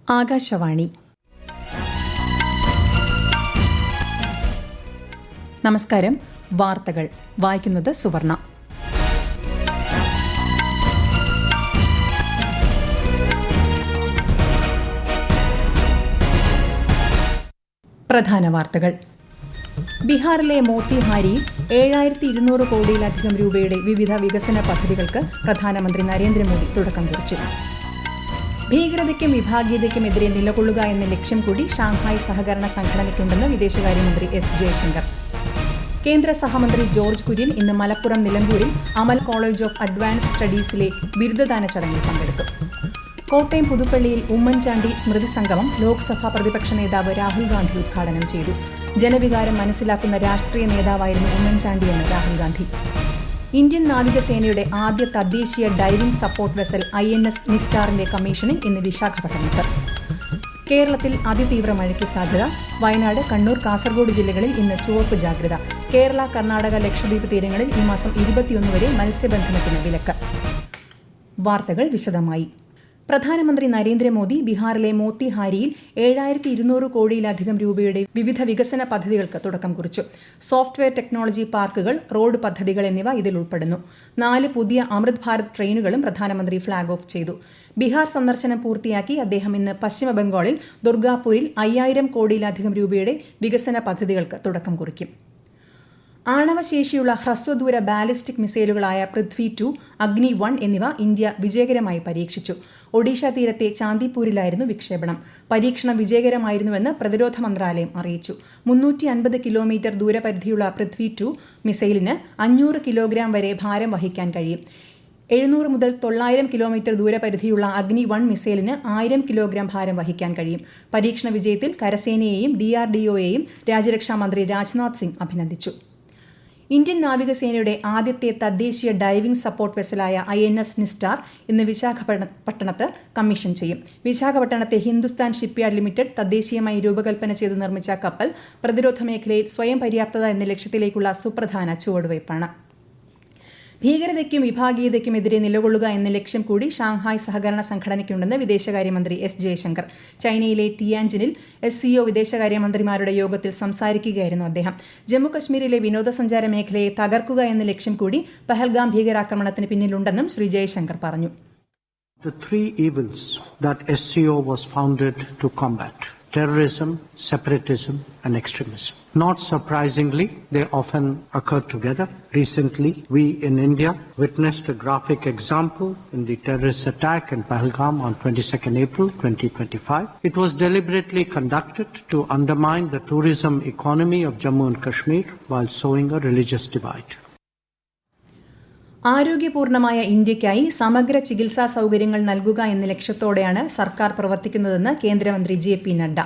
ആകാശവാണി. നമസ്കാരം. വാർത്തകൾ വായിക്കുന്നത് സുവർണ. പ്രധാന വാർത്തകൾ. ബീഹാറിലെ മോത്തിഹാരിയിൽ 7200 കോടിയിലധികം രൂപയുടെ വിവിധ വികസന പദ്ധതികൾക്ക് പ്രധാനമന്ത്രി നരേന്ദ്രമോദി തുടക്കം കുറിച്ചു. ഭീകരതയ്ക്കും വിഭാഗീയതയ്ക്കുമെതിരെ നിലകൊള്ളുക എന്ന ലക്ഷ്യം കൂടി ഷാങ്ഹായ് സഹകരണ സംഘടനയ്ക്കുണ്ടെന്ന് വിദേശകാര്യമന്ത്രി എസ് ജയശങ്കർ. കേന്ദ്ര സഹമന്ത്രി ജോർജ് കുര്യൻ ഇന്ന് മലപ്പുറം നിലമ്പൂരിൽ അമൽ കോളേജ് ഓഫ് അഡ്വാൻസ്ഡ് സ്റ്റഡീസിലെ ബിരുദദാന ചടങ്ങിൽ പങ്കെടുത്തു. കോട്ടയം പുതുപ്പള്ളിയിൽ ഉമ്മൻചാണ്ടി സ്മൃതി സംഗമം ലോക്സഭാ പ്രതിപക്ഷ നേതാവ് രാഹുൽ ഗാന്ധി ഉദ്ഘാടനം ചെയ്തു. ജനവികാരം മനസ്സിലാക്കുന്ന രാഷ്ട്രീയ നേതാവായിരുന്നു ഉമ്മൻചാണ്ടിയെന്ന് രാഹുൽ ഗാന്ധി. ഇന്ത്യൻ നാവികസേനയുടെ ആദ്യ തദ്ദേശീയ ഡൈവിംഗ് സപ്പോർട്ട് വെസൽ INS നിസ്റ്റാറിന്റെ കമ്മീഷനിംഗ് ഇന്ന് വിശാഖപട്ടണത്ത്. കേരളത്തിൽ അതിതീവ്ര മഴയ്ക്ക് സാധ്യത. വയനാട്, കണ്ണൂർ, കാസർഗോഡ് ജില്ലകളിൽ ഇന്ന് ചുവപ്പ് ജാഗ്രത. കേരള, കർണാടക, ലക്ഷദ്വീപ് തീരങ്ങളിൽ ഈ മാസം 21 വരെ മത്സ്യബന്ധനത്തിന് വിലക്ക്. വാർത്തകൾ വിശദമായി. പ്രധാനമന്ത്രി നരേന്ദ്രമോദി ബീഹാറിലെ മോത്തിഹാരിയിൽ 7200 കോടിയിലധികം രൂപയുടെ വിവിധ വികസന പദ്ധതികൾക്ക് തുടക്കം കുറിച്ചു. സോഫ്റ്റ്വെയർ ടെക്നോളജി പാർക്കുകൾ, റോഡ് പദ്ധതികൾ എന്നിവ ഇതിൽ ഉൾപ്പെടുന്നു. 4 പുതിയ അമൃത് ഭാരത് ട്രെയിനുകളും പ്രധാനമന്ത്രി ഫ്ളാഗ് ഓഫ് ചെയ്തു. ബീഹാർ സന്ദർശനം പൂർത്തിയാക്കി അദ്ദേഹം ഇന്ന് പശ്ചിമബംഗാളിൽ ദുർഗാപൂരിൽ 5000 കോടിയിലധികം രൂപയുടെ വികസന പദ്ധതികൾക്ക് തുടക്കം കുറിക്കും. ആണവശേഷിയുള്ള ഹ്രസ്വദൂര ബാലിസ്റ്റിക് മിസൈലുകളായ പൃഥ്വി 2, അഗ്നി 1 എന്നിവ ഇന്ത്യ വിജയകരമായി പരീക്ഷിച്ചു. ഒഡീഷ തീരത്തെ ചാന്ദിപ്പൂരിലായിരുന്നു വിക്ഷേപണം. പരീക്ഷണം വിജയകരമായിരുന്നുവെന്ന് പ്രതിരോധ മന്ത്രാലയം അറിയിച്ചു. 350 കിലോമീറ്റർ ദൂരപരിധിയുള്ള പൃഥ്വി 2 മിസൈലിന് 500 കിലോഗ്രാം വരെ ഭാരം വഹിക്കാൻ കഴിയും. 700 മുതൽ 900 കിലോമീറ്റർ ദൂരപരിധിയുള്ള അഗ്നി 1 മിസൈലിന് 1000 കിലോഗ്രാം ഭാരം വഹിക്കാൻ കഴിയും. പരീക്ഷണ വിജയത്തിൽ കരസേനയെയും DRDOയെയും രാജ്യരക്ഷാമന്ത്രി രാജ്നാഥ് സിംഗ് അഭിനന്ദിച്ചു. ഇന്ത്യൻ നാവികസേനയുടെ ആദ്യത്തെ തദ്ദേശീയ ഡൈവിംഗ് സപ്പോർട്ട് വെസലായ INS നിസ്റ്റാർ ഇന്ന് വിശാഖപട്ടണത്ത് കമ്മീഷൻ ചെയ്യും. വിശാഖപട്ടണത്തെ ഹിന്ദുസ്ഥാൻ ഷിപ്പ്യാർഡ് ലിമിറ്റഡ് തദ്ദേശീയമായി രൂപകൽപ്പന ചെയ്ത് നിർമ്മിച്ച കപ്പൽ പ്രതിരോധ മേഖലയിൽ സ്വയം പര്യാപ്തത എന്ന ലക്ഷ്യത്തിലേക്കുള്ള സുപ്രധാന ചുവടുവയ്പ്പാണ്. ഭീകരതയ്ക്കും വിഭാഗീയതയ്ക്കുമെതിരെ നിലകൊള്ളുക എന്ന ലക്ഷ്യം കൂടി ഷാങ്ഹായ് സഹകരണ സംഘടനയ്ക്കുണ്ടെന്ന് വിദേശകാര്യമന്ത്രി എസ് ജയശങ്കർ. ചൈനയിലെ ടിയാൻജിനിൽ SCO വിദേശകാര്യമന്ത്രിമാരുടെ യോഗത്തിൽ സംസാരിക്കുകയായിരുന്നു അദ്ദേഹം. ജമ്മുകശ്മീരിലെ വിനോദസഞ്ചാര മേഖലയെ തകർക്കുക എന്ന ലക്ഷ്യം കൂടി പഹൽഗാം ഭീകരാക്രമണത്തിന് പിന്നിലുണ്ടെന്നും ശ്രീ ജയശങ്കർ പറഞ്ഞു. The 3 evils that SCO was founded to combat: terrorism, separatism, and extremism. Not surprisingly, they often occur together. Recently, we in India witnessed a graphic example in the terrorist attack in Pahalgam on 22nd April 2025. It was deliberately conducted to undermine the tourism economy of Jammu and Kashmir while sowing a religious divide. ആരോഗ്യപൂർണമായ ഇന്ത്യയ്ക്കായി സമഗ്ര ചികിത്സാ സൗകര്യങ്ങൾ നൽകുക എന്ന ലക്ഷ്യത്തോടെയാണ് സർക്കാർ പ്രവർത്തിക്കുന്നതെന്ന് കേന്ദ്രമന്ത്രി JP നഡ്ഡ.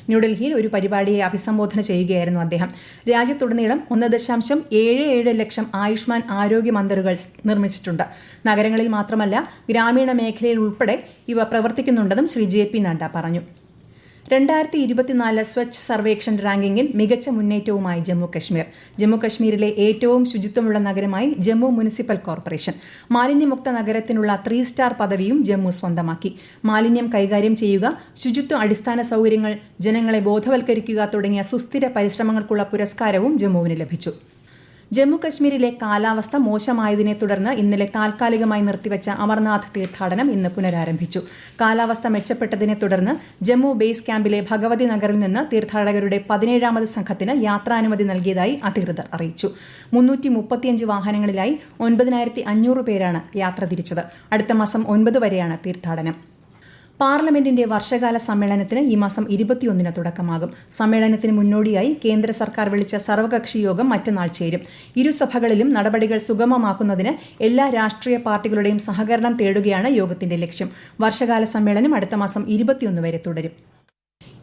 ന്യൂഡൽഹിയിൽ ഒരു പരിപാടിയെ അഭിസംബോധന ചെയ്യുകയായിരുന്നു അദ്ദേഹം. രാജ്യത്തുടനീളം 1.77 ലക്ഷം ആയുഷ്മാൻ ആരോഗ്യ മന്ദിറുകൾ നിർമ്മിച്ചിട്ടുണ്ട്. നഗരങ്ങളിൽ മാത്രമല്ല, ഗ്രാമീണ മേഖലയിൽ ഉൾപ്പെടെ ഇവ പ്രവർത്തിക്കുന്നുണ്ടെന്നും ശ്രീ JP നഡ്ഡ പറഞ്ഞു. 2024 സ്വച്ഛ് സർവേക്ഷൺ റാങ്കിങ്ങിൽ മികച്ച മുന്നേറ്റവുമായി ജമ്മുകശ്മീർ. ജമ്മുകശ്മീരിലെ ഏറ്റവും ശുചിത്വമുള്ള നഗരമായി ജമ്മു മുനിസിപ്പൽ കോർപ്പറേഷൻ. മാലിന്യമുക്ത നഗരത്തിനുള്ള 3 സ്റ്റാർ പദവിയും ജമ്മു സ്വന്തമാക്കി. മാലിന്യം കൈകാര്യം ചെയ്യുക, ശുചിത്വ അടിസ്ഥാന സൗകര്യങ്ങൾ, ജനങ്ങളെ ബോധവൽക്കരിക്കുക തുടങ്ങിയ സുസ്ഥിര പരിശ്രമങ്ങൾക്കുള്ള പുരസ്കാരവും ജമ്മുവിന് ലഭിച്ചു. ജമ്മുകശ്മീരിലെ കാലാവസ്ഥ മോശമായതിനെ തുടർന്ന് ഇന്നലെ താൽക്കാലികമായി നിർത്തിവച്ച അമർനാഥ് തീർത്ഥാടനം ഇന്ന് പുനരാരംഭിച്ചു. കാലാവസ്ഥ മെച്ചപ്പെട്ടതിനെ തുടർന്ന് ജമ്മു ബേസ് ക്യാമ്പിലെ ഭഗവതി നഗറിൽ നിന്ന് തീർത്ഥാടകരുടെ 17ാമത് സംഘത്തിന് യാത്രാനുമതി നൽകിയതായി അധികൃതർ അറിയിച്ചു. 335 വാഹനങ്ങളിലായി 9500 പേരാണ് യാത്ര തിരിച്ചത്. അടുത്ത മാസം 9 വരെയാണ് തീർത്ഥാടനം. പാർലമെന്റിന്റെ വർഷകാല സമ്മേളനത്തിന് ഈ മാസം 21 തുടക്കമാകും. സമ്മേളനത്തിന് മുന്നോടിയായി കേന്ദ്ര സർക്കാർ വിളിച്ച സർവകക്ഷി യോഗം മറ്റന്നാൾ ചേരും. ഇരുസഭകളിലും നടപടികൾ സുഗമമാക്കുന്നതിന് എല്ലാ രാഷ്ട്രീയ പാർട്ടികളുടെയും സഹകരണം തേടുകയാണ് യോഗത്തിന്റെ ലക്ഷ്യം. വർഷകാല സമ്മേളനം അടുത്ത മാസം 21 വരെ തുടരും.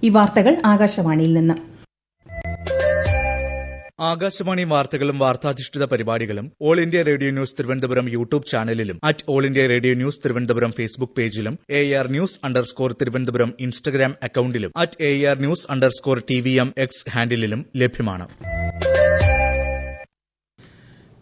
ഈ വാർത്തകൾ ആകാശവാണിയിൽ നിന്ന്. ആകാശവാണി വാർത്തകളും വാർത്താധിഷ്ഠിത പരിപാടികളും all India radio news Thiruvananthapuram YouTube ചാനലിലും all India radio news Thiruvananthapuram Facebook പേജിലും AR News_ തിരുവനന്തപുരം ഇൻസ്റ്റഗ്രാം അക്കൌണ്ടിലും AR News_TVM X ഹാൻഡിലും ലഭ്യമാണ്.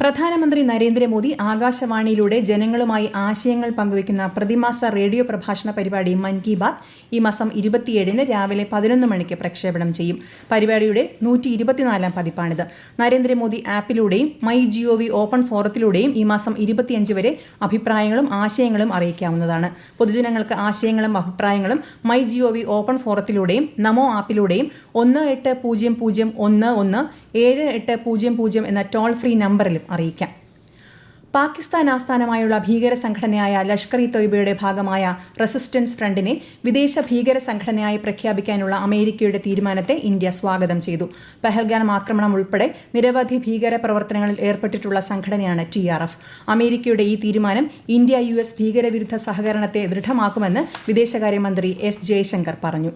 പ്രധാനമന്ത്രി നരേന്ദ്രമോദി ആകാശവാണിയിലൂടെ ജനങ്ങളുമായി ആശയങ്ങൾ പങ്കുവയ്ക്കുന്ന പ്രതിമാസ റേഡിയോ പ്രഭാഷണ പരിപാടി മൻ കി ബാത് ഈ മാസം 27-ന് രാവിലെ 11 മണിക്ക് പ്രക്ഷേപണം ചെയ്യും. പരിപാടിയുടെ 124-ാം പതിപ്പാണിത്. നരേന്ദ്രമോദി ആപ്പിലൂടെയും മൈ GOV ഓപ്പൺ ഫോറത്തിലൂടെയും ഈ മാസം 25 വരെ അഭിപ്രായങ്ങളും ആശയങ്ങളും അറിയിക്കാവുന്നതാണ്. പൊതുജനങ്ങൾക്ക് ആശയങ്ങളും അഭിപ്രായങ്ങളും മൈ GOV ഓപ്പൺ ഫോറത്തിലൂടെയും നമോ ആപ്പിലൂടെയും 1800117800 എന്ന ടോൾ ഫ്രീ നമ്പറിലും അറിയിക്കാം. പാകിസ്ഥാൻ ആസ്ഥാനമായുള്ള ഭീകര സംഘടനയായ ലഷ്കർ-ഇ-തൊയ്ബയുടെ ഭാഗമായ റെസിസ്റ്റൻസ് ഫ്രണ്ടിനെ വിദേശ ഭീകര സംഘടനയായി പ്രഖ്യാപിക്കാനുള്ള അമേരിക്കയുടെ തീരുമാനത്തെ ഇന്ത്യ സ്വാഗതം ചെയ്തു. പഹൽഗാം ആക്രമണം ഉൾപ്പെടെ നിരവധി ഭീകര പ്രവർത്തനങ്ങളിൽ ഏർപ്പെട്ടിട്ടുള്ള സംഘടനയാണ് TRF. അമേരിക്കയുടെ ഈ തീരുമാനം ഇന്ത്യ-US ഭീകരവിരുദ്ധ സഹകരണത്തെ ദൃഢമാക്കുമെന്ന് വിദേശകാര്യമന്ത്രി S. ജയശങ്കർ പറഞ്ഞു.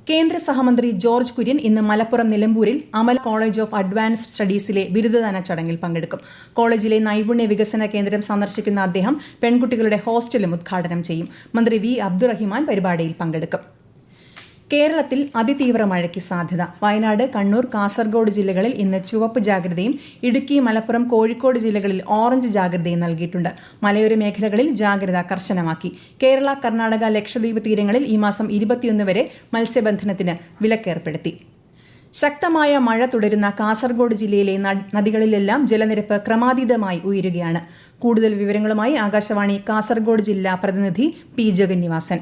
കേന്ദ്ര സഹമന്ത്രി ജോർജ് കുര്യൻ ഇന്ന് മലപ്പുറം നിലമ്പൂരിൽ അമൽ കോളേജ് ഓഫ് അഡ്വാൻസ്ഡ് സ്റ്റഡീസിലെ ബിരുദദാന ചടങ്ങിൽ പങ്കെടുക്കും. കോളേജിലെ നൈപുണ്യ വികസന കേന്ദ്രം സന്ദർശിക്കുന്ന അദ്ദേഹം പെൺകുട്ടികളുടെ ഹോസ്റ്റലും ഉദ്ഘാടനം ചെയ്യും. മന്ത്രി V. അബ്ദുറഹിമാൻ പരിപാടിയിൽ പങ്കെടുക്കും. കേരളത്തിൽ അതിതീവ്ര മഴയ്ക്ക് സാധ്യത. വയനാട്, കണ്ണൂർ, കാസർഗോഡ് ജില്ലകളിൽ ഇന്ന് ചുവപ്പ് ജാഗ്രതയും ഇടുക്കി, മലപ്പുറം, കോഴിക്കോട് ജില്ലകളിൽ ഓറഞ്ച് ജാഗ്രതയും നൽകിയിട്ടുണ്ട്. മലയോര മേഖലകളിൽ ജാഗ്രത കർശനമാക്കി. കേരള, കർണാടക, ലക്ഷദ്വീപ് തീരങ്ങളിൽ ഈ മാസം 21 വരെ മത്സ്യബന്ധനത്തിന് വിലക്കേർപ്പെടുത്തി. ശക്തമായ മഴ തുടരുന്ന കാസർഗോഡ് ജില്ലയിലെ നദികളിലെല്ലാം ജലനിരപ്പ് ക്രമാതീതമായി ഉയരുകയാണ്. കൂടുതൽ വിവരങ്ങളുമായി ആകാശവാണി കാസർഗോഡ് ജില്ലാ പ്രതിനിധി P. ജഗന്നിവാസൻ.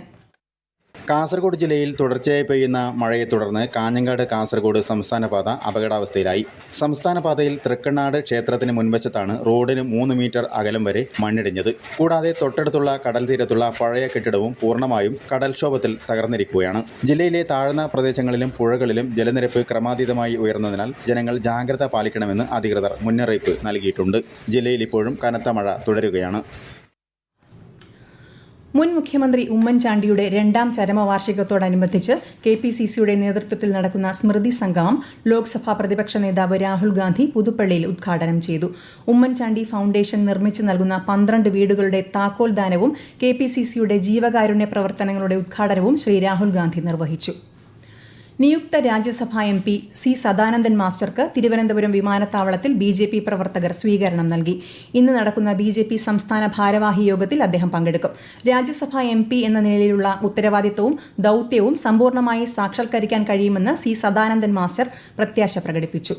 കാസർഗോഡ് ജില്ലയിൽ തുടർച്ചയായി പെയ്യുന്ന മഴയെ തുടർന്ന് കാഞ്ഞങ്ങാട് കാസർഗോഡ് സംസ്ഥാനപാത അപകടാവസ്ഥയിലായി. സംസ്ഥാനപാതയിൽ തൃക്കണ്ണാട് ക്ഷേത്രത്തിന് മുൻവശത്താണ് റോഡിന് 3 മീറ്റർ അകലം വരെ മണ്ണിടിഞ്ഞത്. കൂടാതെ തൊട്ടടുത്തുള്ള കടൽ തീരത്തുള്ള പഴയ കെട്ടിടവും പൂർണ്ണമായും കടൽക്ഷോഭത്തിൽ തകർന്നിരിക്കുകയാണ്. ജില്ലയിലെ താഴ്ന്ന പ്രദേശങ്ങളിലും പുഴകളിലും ജലനിരപ്പ് ക്രമാതീതമായി ഉയർന്നതിനാൽ ജനങ്ങൾ ജാഗ്രത പാലിക്കണമെന്ന് അധികൃതർ മുന്നറിയിപ്പ് നൽകിയിട്ടുണ്ട്. ജില്ലയിൽ ഇപ്പോഴും കനത്ത മഴ തുടരുകയാണ്. മുൻ മുഖ്യമന്ത്രി ഉമ്മൻചാണ്ടിയുടെ 2ാം ചരമവാർഷികത്തോടനുബന്ധിച്ച് KPCCയുടെ നേതൃത്വത്തിൽ നടക്കുന്ന സ്മൃതി സംഗമം ലോക്സഭാ പ്രതിപക്ഷ നേതാവ് രാഹുൽ ഗാന്ധി പുതുപ്പള്ളിയിൽ ഉദ്ഘാടനം ചെയ്തു. ഉമ്മൻചാണ്ടി ഫൗണ്ടേഷൻ നിർമ്മിച്ചു നൽകുന്ന 12 വീടുകളുടെ താക്കോൽ ദാനവും KPCCയുടെ ജീവകാരുണ്യ പ്രവർത്തനങ്ങളുടെ ഉദ്ഘാടനവും ശ്രീ രാഹുൽ ഗാന്ധി നിർവഹിച്ചു. നിയുക്ത രാജ്യസഭാ MP C. സദാനന്ദൻ മാസ്റ്റർക്ക് തിരുവനന്തപുരം വിമാനത്താവളത്തിൽ BJP പ്രവർത്തകർ സ്വീകരണം നൽകി. ഇന്ന് നടക്കുന്ന BJP സംസ്ഥാന ഭാരവാഹി യോഗത്തിൽ അദ്ദേഹം പങ്കെടുക്കും. രാജ്യസഭാ MP എന്ന നിലയിലുള്ള ഉത്തരവാദിത്തവും ദൌത്യവും സമ്പൂർണ്ണമായി സാക്ഷാത്കരിക്കാൻ കഴിയുമെന്ന് C. സദാനന്ദൻ മാസ്റ്റർ പ്രത്യാശ പ്രകടിപ്പിച്ചു.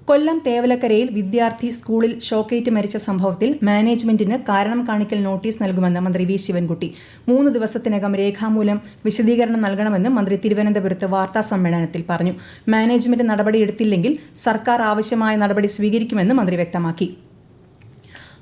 കൊല്ലം തേവലക്കരയിൽ വിദ്യാർത്ഥി സ്കൂളിൽ ഷോക്കേറ്റ് മരിച്ച സംഭവത്തിൽ മാനേജ്മെന്റിന് കാരണം കാണിക്കൽ നോട്ടീസ് നൽകുമെന്ന് മന്ത്രി V. ശിവൻകുട്ടി. 3 ദിവസത്തിനകം രേഖാമൂലം വിശദീകരണം നൽകണമെന്ന് മന്ത്രി തിരുവനന്തപുരത്ത് വാർത്താസമ്മേളനത്തിൽ പറഞ്ഞു. മാനേജ്മെന്റ് നടപടിയെടുത്തില്ലെങ്കിൽ സർക്കാർ ആവശ്യമായ നടപടി സ്വീകരിക്കുമെന്ന് മന്ത്രി വ്യക്തമാക്കി.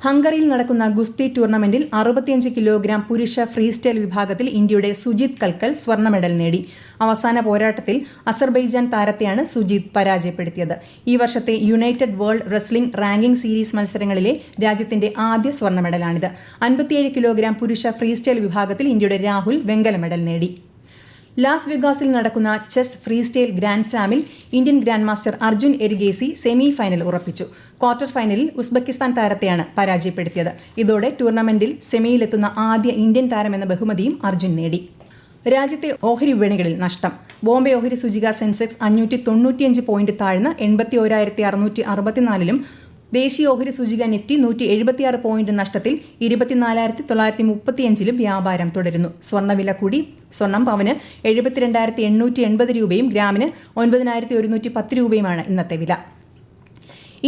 ഹംഗറിയിൽ നടക്കുന്ന ഗുസ്തി ടൂർണമെന്റിൽ 65 കിലോഗ്രാം പുരുഷ ഫ്രീ സ്റ്റൈൽ വിഭാഗത്തിൽ ഇന്ത്യയുടെ സുജിത് കൽക്കൽ സ്വർണ്ണ മെഡൽ നേടി. അവസാന പോരാട്ടത്തിൽ അസർബൈജാൻ താരത്തെയാണ് സുജിത് പരാജയപ്പെടുത്തിയത്. ഈ വർഷത്തെ united world wrestling ranking series മത്സരങ്ങളിലെ രാജ്യത്തിന്റെ ആദ്യ സ്വർണ്ണ മെഡലാണിത്. 57 കിലോഗ്രാം പുരുഷ ഫ്രീ സ്റ്റൈൽ വിഭാഗത്തിൽ ഇന്ത്യയുടെ രാഹുൽ വെങ്കല മെഡൽ നേടി. ലാസ് വെഗാസിൽ നടക്കുന്ന ചെസ് ഫ്രീ സ്റ്റൈൽ ഗ്രാൻഡ് സ്ലാമിൽ Indian grandmaster Arjun Erigaisi semi final ഉറപ്പിച്ചു. ക്വാർട്ടർ ഫൈനലിൽ ഉസ്ബെക്കിസ്ഥാൻ താരത്തെയാണ് പരാജയപ്പെടുത്തിയത്. ഇതോടെ ടൂർണമെന്റിൽ സെമിയിലെത്തുന്ന ആദ്യ ഇന്ത്യൻ താരമെന്ന ബഹുമതിയും അർജുൻ നേടി. രാജ്യത്തെ ഓഹരി വിപണികളിൽ നഷ്ടം. ബോംബെ ഓഹരി സൂചിക സെൻസെക്സ് 595 പോയിന്റ് താഴ്ന്ന് 81,664-ലും ദേശീയ ഓഹരി സൂചിക നിഫ്റ്റി 176 പോയിന്റ് നഷ്ടത്തിൽ 24,935-ലും വ്യാപാരം തുടരുന്നു. സ്വർണ്ണവില കൂടി. സ്വർണം പവന് 72,880 രൂപയും ഗ്രാമിന് 9,110 രൂപയുമാണ് ഇന്നത്തെ വില.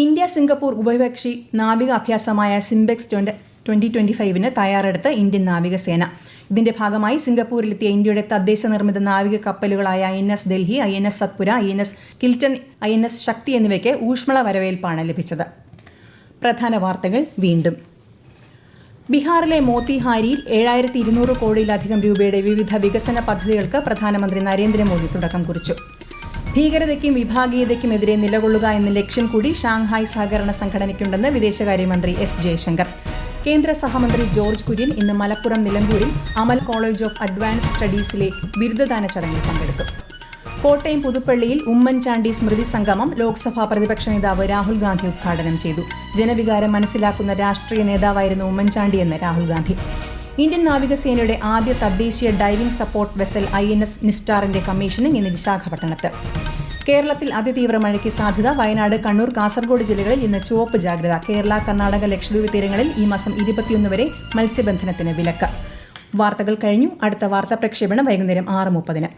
ഇന്ത്യ സിംഗപ്പൂർ ഉഭയകക്ഷി നാവിക അഭ്യാസമായ സിംബെക്സ് 2025-ന് തയ്യാറെടുത്ത് ഇന്ത്യൻ നാവികസേന. ഇതിന്റെ ഭാഗമായി സിംഗപ്പൂരിലെത്തിയ ഇന്ത്യയുടെ തദ്ദേശ നിർമ്മിത നാവിക കപ്പലുകളായ INS Delhi, INS Satpura, INS Kiltan, INS ശക്തി എന്നിവയ്ക്ക് ഊഷ്മള വരവേൽപ്പാണ് ലഭിച്ചത്. പ്രധാന വാർത്തകൾ വീണ്ടും. ബീഹാറിലെ മോത്തിഹാരിയിൽ 7200 കോടിയിലധികം രൂപയുടെ വിവിധ വികസന പദ്ധതികൾക്ക് പ്രധാനമന്ത്രി നരേന്ദ്രമോദി തുടക്കം കുറിച്ചു. ഭീകരതയ്ക്കും വിഭാഗീയതയ്ക്കുമെതിരെ നിലകൊള്ളുക എന്ന ലക്ഷ്യം കൂടി ഷാങ്ഹായ് സഹകരണ സംഘടനയ്ക്കുണ്ടെന്ന് വിദേശകാര്യമന്ത്രി S. ജയശങ്കർ. കേന്ദ്ര സഹമന്ത്രി ജോർജ് കുര്യൻ ഇന്ന് മലപ്പുറം നിലമ്പൂരിൽ അമൽ കോളേജ് ഓഫ് അഡ്വാൻസ്ഡ് സ്റ്റഡീസിലെ ബിരുദദാന ചടങ്ങിൽ പങ്കെടുക്കും. കോട്ടയം പുതുപ്പള്ളിയിൽ ഉമ്മൻചാണ്ടി സ്മൃതി സംഗമം ലോക്സഭാ പ്രതിപക്ഷ നേതാവ് രാഹുൽ ഗാന്ധി ഉദ്ഘാടനം ചെയ്തു. ജനവികാരം മനസ്സിലാക്കുന്ന രാഷ്ട്രീയ നേതാവായിരുന്നു ഉമ്മൻചാണ്ടിയെന്ന് രാഹുൽ ഗാന്ധി. ഇന്ത്യൻ നാവികസേനയുടെ ആദ്യ തദ്ദേശീയ ഡൈവിംഗ് സപ്പോർട്ട് വെസൽ INS നിസ്റ്റാറിന്റെ കമ്മീഷനിംഗ് ഇന്ന് വിശാഖപട്ടണത്ത്. കേരളത്തിൽ അതിതീവ്ര മഴയ്ക്ക് സാധ്യത. വയനാട്, കണ്ണൂർ, കാസർഗോഡ് ജില്ലകളിൽ ഇന്ന് ചുവപ്പ് ജാഗ്രത. കേരള, കർണാടക, ലക്ഷദ്വീപ് തീരങ്ങളിൽ ഈ മാസം 21 വരെ മത്സ്യബന്ധനത്തിന് വിലക്ക്. വാർത്തകൾ കഴിഞ്ഞു. അടുത്ത വാർത്താ പ്രക്ഷേപണം വൈകുന്നേരം 6:30.